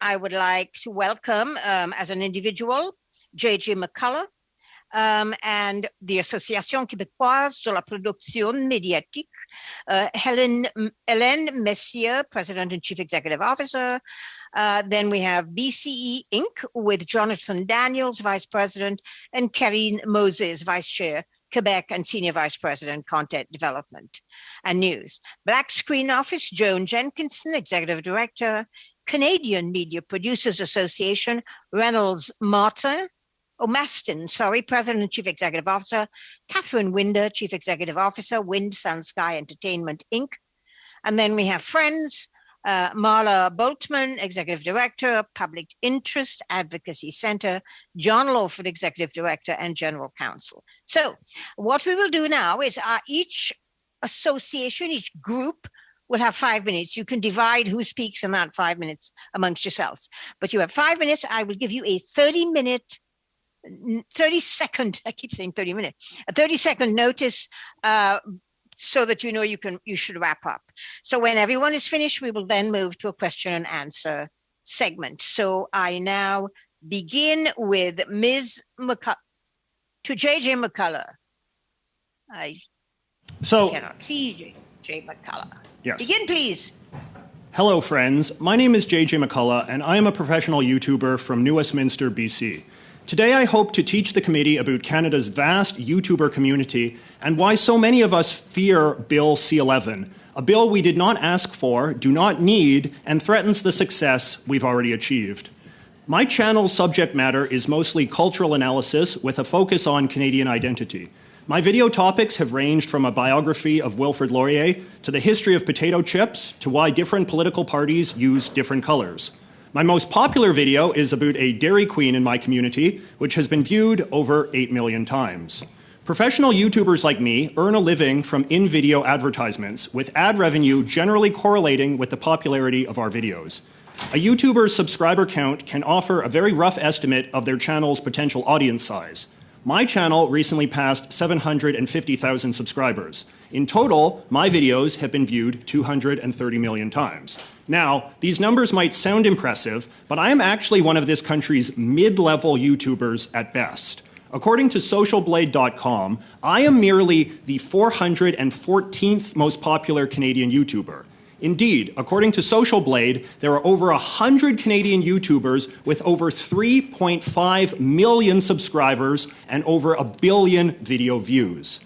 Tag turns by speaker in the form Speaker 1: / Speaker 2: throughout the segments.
Speaker 1: I would like to welcome, as an individual, J.J. McCullough, and the Association québécoise sur la production médiatique, Hélène Messier, President and Chief Executive Officer. Then we have BCE Inc. with Jonathan Daniels, Vice President, and Karine Moses, Vice Chair, Quebec, and Senior Vice President, Content Development and News. Black Screen Office, Joan Jenkinson, Executive Director, Canadian Media Producers Association, Reynolds Maston, President and Chief Executive Officer, Catherine Winder, Chief Executive Officer, Wind Sun Sky Entertainment, Inc. And then we have Friends, Marla Boltman, Executive Director, Public Interest Advocacy Center, John Lawford, Executive Director and General Counsel. So what we will do now is each association, each group will have 5 minutes. You can divide who speaks in that 5 minutes amongst yourselves. But you have 5 minutes. I will give you a 30-second, I keep saying 30 minutes, a 30-second notice so that you know you should wrap up. So when everyone is finished, we will then move to a question and answer segment. So I now begin with Ms. McCullough, to J.J. McCullough. I cannot see J.J. McCullough.
Speaker 2: Yes.
Speaker 1: Begin, please.
Speaker 2: Hello, friends. My name is J.J. McCullough, and I am a professional YouTuber from New Westminster, BC. Today, I hope to teach the committee about Canada's vast YouTuber community and why so many of us fear Bill C-11, a bill we did not ask for, do not need, and threatens the success we've already achieved. My channel's subject matter is mostly cultural analysis with a focus on Canadian identity. My video topics have ranged from a biography of Wilfrid Laurier to the history of potato chips to why different political parties use different colors. My most popular video is about a Dairy Queen in my community, which has been viewed over 8 million times. Professional YouTubers like me earn a living from in-video advertisements, with ad revenue generally correlating with the popularity of our videos. A YouTuber's subscriber count can offer a very rough estimate of their channel's potential audience size. My channel recently passed 750,000 subscribers. In total, my videos have been viewed 230 million times. Now, these numbers might sound impressive, but I am actually one of this country's mid-level YouTubers at best. According to socialblade.com, I am merely the 414th most popular Canadian YouTuber. Indeed, according to Social Blade, there are over 100 Canadian YouTubers with over 3.5 million subscribers and over 1 billion video views.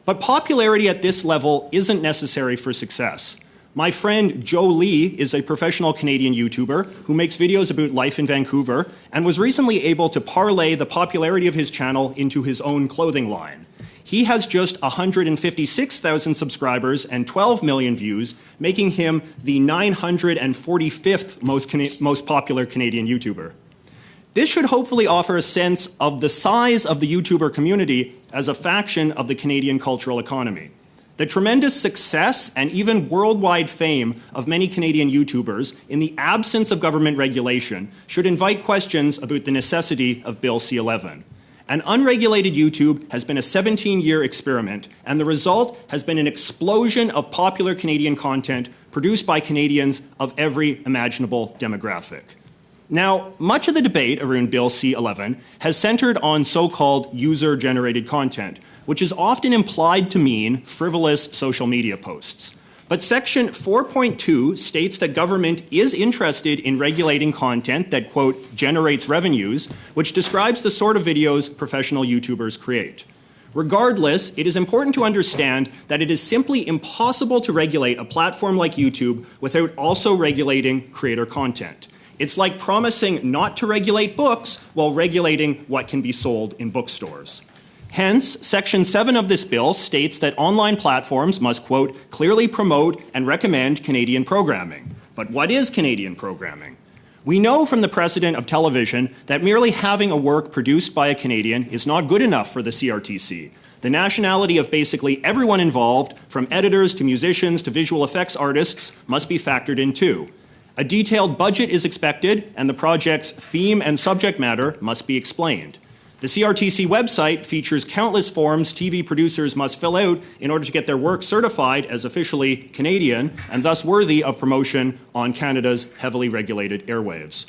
Speaker 2: But popularity at this level isn't necessary for success. My friend Joe Lee is a professional Canadian YouTuber who makes videos about life in Vancouver and was recently able to parlay the popularity of his channel into his own clothing line. He has just 156,000 subscribers and 12 million views, making him the 945th most popular Canadian YouTuber. This should hopefully offer a sense of the size of the YouTuber community as a faction of the Canadian cultural economy. The tremendous success and even worldwide fame of many Canadian YouTubers in the absence of government regulation should invite questions about the necessity of Bill C-11. An unregulated YouTube has been a 17-year experiment, and the result has been an explosion of popular Canadian content produced by Canadians of every imaginable demographic. Now, much of the debate around Bill C-11 has centered on so-called user-generated content, which is often implied to mean frivolous social media posts. But Section 4.2 states that government is interested in regulating content that, quote, generates revenues, which describes the sort of videos professional YouTubers create. Regardless, it is important to understand that it is simply impossible to regulate a platform like YouTube without also regulating creator content. It's like promising not to regulate books while regulating what can be sold in bookstores. Hence, Section 7 of this bill states that online platforms must, quote, clearly promote and recommend Canadian programming. But what is Canadian programming? We know from the precedent of television that merely having a work produced by a Canadian is not good enough for the CRTC. The nationality of basically everyone involved, from editors to musicians to visual effects artists, must be factored in too. A detailed budget is expected, and the project's theme and subject matter must be explained. The CRTC website features countless forms TV producers must fill out in order to get their work certified as officially Canadian and thus worthy of promotion on Canada's heavily regulated airwaves.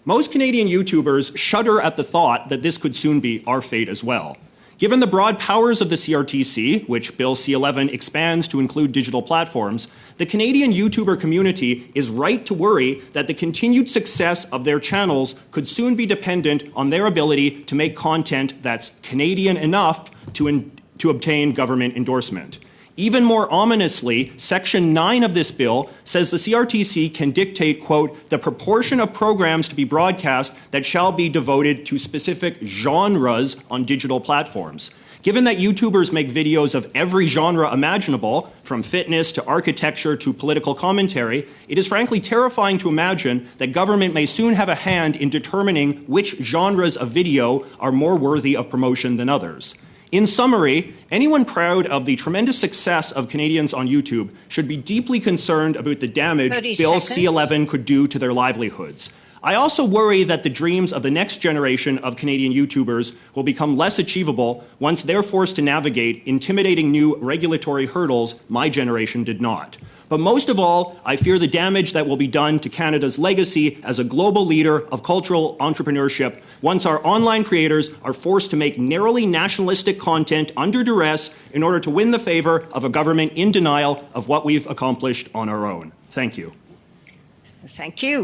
Speaker 2: Most Canadian YouTubers shudder at the thought that this could soon be our fate as well. Given the broad powers of the CRTC, which Bill C-11 expands to include digital platforms, the Canadian YouTuber community is right to worry that the continued success of their channels could soon be dependent on their ability to make content that's Canadian enough to obtain government endorsement. Even more ominously, Section 9 of this bill says the CRTC can dictate, quote, the proportion of programs to be broadcast that shall be devoted to specific genres on digital platforms. Given that YouTubers make videos of every genre imaginable, from fitness to architecture to political commentary, it is frankly terrifying to imagine that government may soon have a hand in determining which genres of video are more worthy of promotion than others. In summary, anyone proud of the tremendous success of Canadians on YouTube should be deeply concerned about the damage Bill C-11 could do to their livelihoods. I also worry that the dreams of the next generation of Canadian YouTubers will become less achievable once they're forced to navigate intimidating new regulatory hurdles my generation did not. But most of all, I fear the damage that will be done to Canada's legacy as a global leader of cultural entrepreneurship once our online creators are forced to make narrowly nationalistic content under duress in order to win the favor of a government in denial of what we've accomplished on our own. Thank you.
Speaker 1: Thank you.